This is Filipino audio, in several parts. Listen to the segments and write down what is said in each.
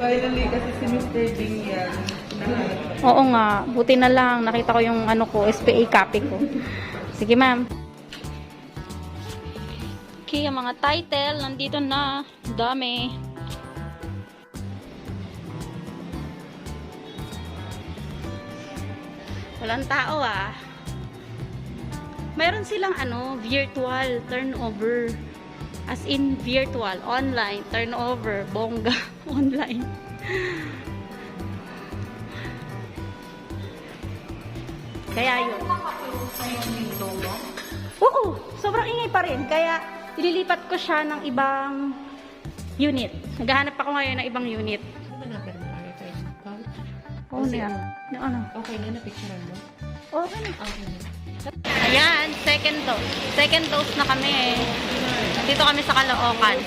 Finally, kasi si Mr. Ding yan. Oo nga, buti na lang. Nakita ko yung ano ko, SPA copy ko. Sige, ma'am. Okay, ang mga title, nandito na. Dami. Walang tao ah. Mayroon silang ano, virtual turnover. As in virtual, online, turnover, bongga, online. Kaya yun. Oo, sobrang ingay pa rin. Kaya ililipat ko siya ng ibang unit. Naghahanap ako ngayon ng ibang unit. Hanapin mo kami tayo sa pouch. Oo na yan. Ano? Okay na, napicturean mo? Okay na. Okay na. Ayan, second dose. Second dose na kami eh. Dito kami sa Caloocan.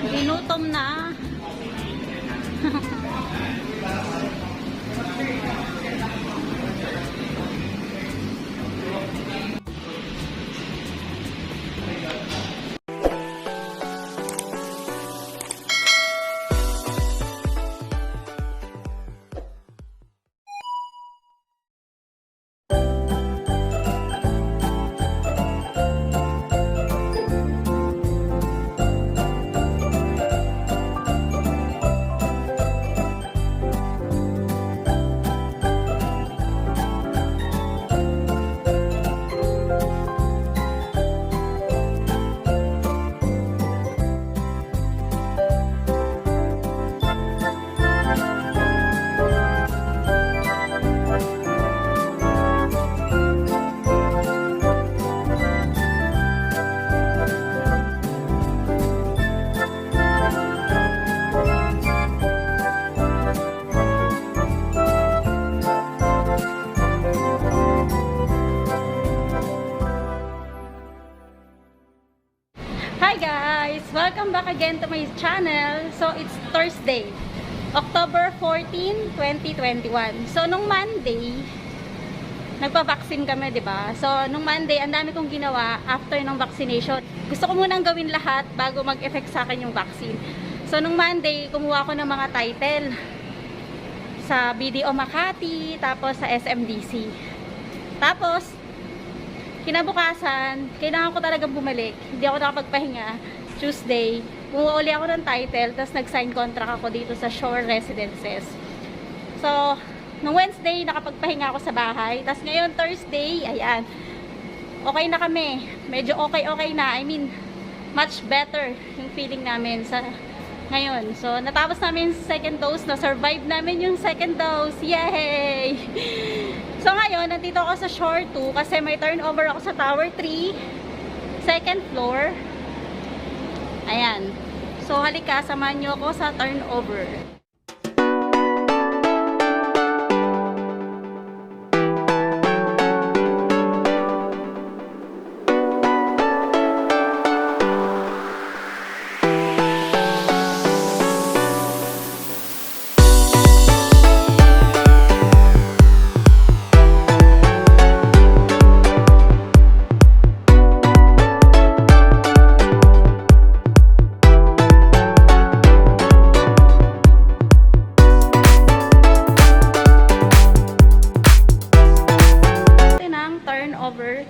Ginutom na. Hi guys! Welcome back again to my channel. So, it's Thursday, October 14, 2021. So, nung Monday, nagpa-vaccine kami, di ba? So, nung Monday, ang dami kong ginawa after ng vaccination. Gusto ko munang gawin lahat bago mag-effect sa akin yung vaccine. So, nung Monday, kumuha ko ng mga title sa BDO Makati, tapos sa SMDC. Tapos, kinabukasan, kailangan ko talagang bumalik. Hindi ako nakapagpahinga. Tuesday, kumuha uli ako ng title, tapos nag-sign contract ako dito sa Shore Residences. So, nung Wednesday, nakapagpahinga ako sa bahay. Tapos ngayon, Thursday, ayan. Okay na kami. Medyo okay na. I mean, much better yung feeling namin sa ngayon. So, natapos namin yung second dose. Na-survive namin yung second dose. Yay! So, ngayon, nandito ako sa Shore 2 kasi may turnover ako sa Tower 3, second floor. Ayan. So, halika, samahan nyo ako sa turnover.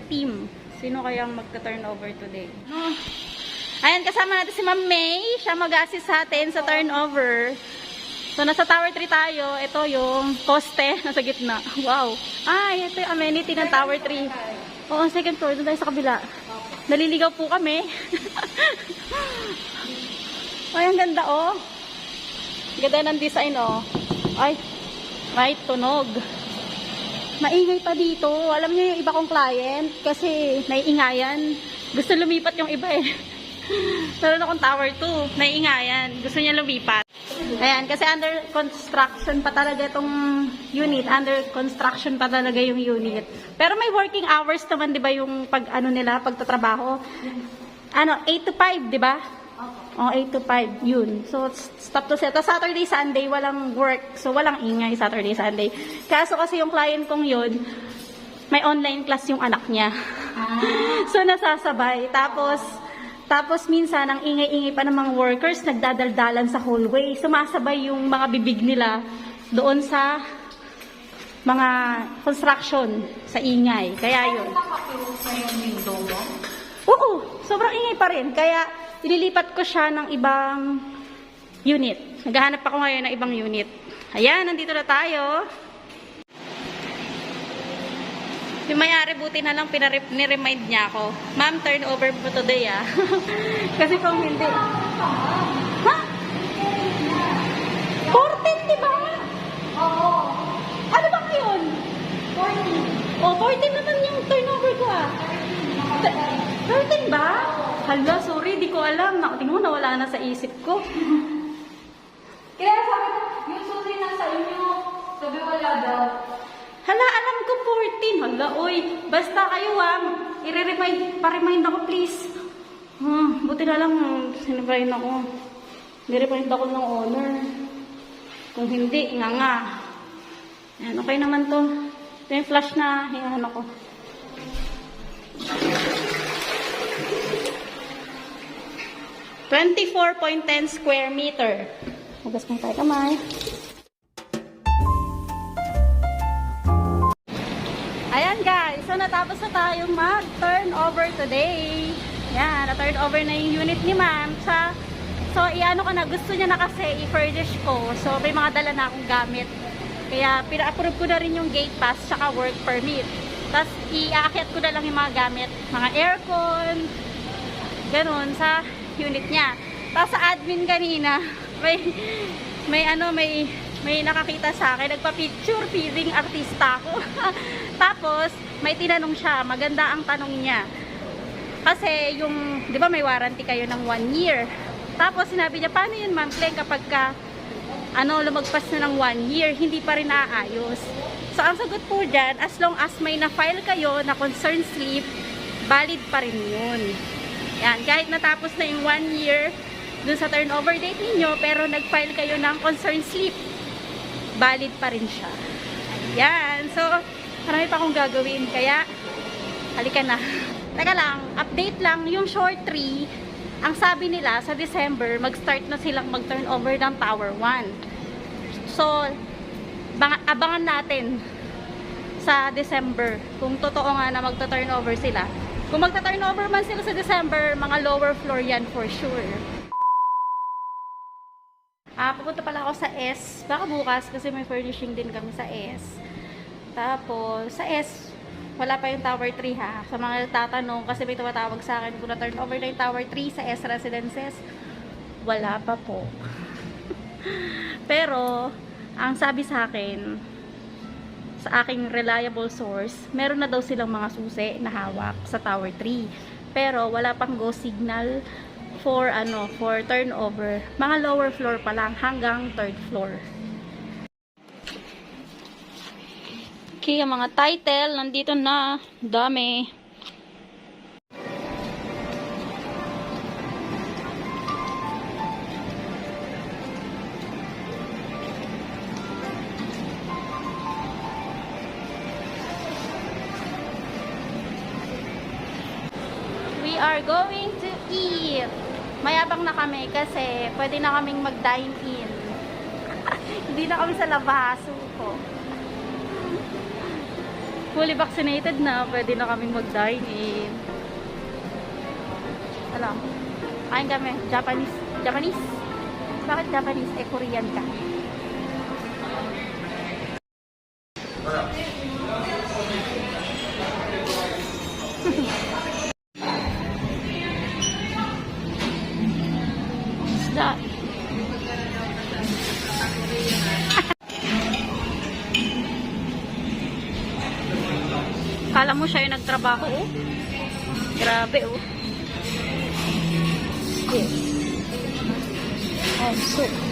Team. Sino kayang magta-turnover today? Ayan, kasama natin si Ma'am May. Siya mag-assist sa atin sa turnover. So, nasa Tower 3 tayo. Ito yung poste nasa gitna. Wow. Ay, ito yung amenity ng Tower 3. Oo, second floor. Doon tayo sa kabila. Naliligaw po kami. Ay, ang ganda, oh. Ganda ng design, oh. Ay, right, tunog. Maingay pa dito. Alam niyo yung iba kong client, kasi naiingayan. Gusto lumipat yung iba eh. Meron akong Tower 2, naiingayan. Gusto niya lumipat. Ayan, kasi under construction pa talaga itong unit. Under construction pa talaga yung unit. Pero may working hours naman, di ba, yung pagtatrabaho. 8 to 5, di ba? Oh, 8 to 5, yun. So, stop to set. Saturday, Sunday, walang work. So, walang ingay Saturday, Sunday. Kaso kasi yung client kong yun, may online class yung anak niya. So, nasasabay. Tapos minsan, ang ingay-ingay pa ng mga workers, nagdadaldalan sa hallway. Sumasabay yung mga bibig nila doon sa mga construction sa ingay. Kaya yun. Oo, sobrang ingay pa rin. Kaya, ililipat ko siya ng ibang unit. Naghahanap ako ngayon ng ibang unit. Ayan, nandito na tayo. Yung may-ari, buti na lang ni-remind niya ako. Ma'am, turn over po today ah. Kasi kung hindi... Ha? 14, di ba? Oo. Ano ba ngayon? 14. Oh, 14 naman yung turnover ko ah. 13 ba? Hala, sorry, di ko alam. Tingnan mo, nawala na sa isip ko. Kaya sabi ko, yung susi na sa inyo, sabi wala daw. Hala, alam ko 14. Hala, oy. Basta kayo pa-remind ako please. Buti na lang, sinremind ako. Niremind ako ng owner. Kung hindi, nga. Ayan, okay naman to. Ito yung flash na hingahan ako. $24.10 square meter. Hugas mo tayo kamay. Ayan guys, so natapos na tayong mag-turnover today. Yan, na-turnover na yung unit ni ma'am. So, iano ko na, gusto niya na kasi i-furnish ko. So, may mga dala na akong gamit. Kaya, pina-approve ko na rin yung gate pass tsaka work permit. Tapos, i-aakyat ko na lang yung mga gamit. Mga aircon, ganun, sa unit niya. Tapos, sa admin kanina, may nakakita sa akin, nagpa-picture, feeling artista ako. Tapos, may tinanong siya, maganda ang tanong niya. Kasi, di ba may warranty kayo ng 1 year? Tapos, sinabi niya, paano yun, Ma'am Kleng, kapag lumagpas na ng 1 year, hindi pa rin naaayos. So, ang sagot po dyan, as long as may na-file kayo na concern slip, valid pa rin yun. Yan, kahit natapos na yung 1 year, dun sa turnover date ninyo, pero nag-file kayo ng concern slip, valid pa rin siya. Ayan. So, marami pa akong gagawin. Kaya, halika na. Teka lang, update lang. Yung short 3, ang sabi nila, sa December, mag-start na silang mag-turnover ng Tower 1. So, abangan natin sa December kung totoo nga na magta-turnover sila. Kung magta-turnover man sila sa December, mga lower floor yan for sure. Pupunta pala ako sa S. Baka bukas kasi may furnishing din kami sa S. Tapos, sa S, wala pa yung Tower 3 ha. Sa mga tatanong, kasi may tumatawag sa akin kung na-turnover na yung Tower 3 sa S Residences. Wala pa po. Pero, ang sabi sa akin, sa aking reliable source, meron na daw silang mga susi na hawak sa Tower 3. Pero, wala pang go signal for turnover. Mga lower floor pa lang hanggang 3rd floor. Okay, ang mga title nandito na, dami. We are going to eat. Mayabang na kami kasi pwede na kaming mag-dine in. Hindi na kami sa labaso ko. Fully vaccinated na, pwede na kaming mag-dine in. Alam, kain kami. Japanese? Bakit Japanese? Korean ka. Isda. Kala mo siya yung nagtrabaho, oh. Grabe, oh. Yes. Oh, soup.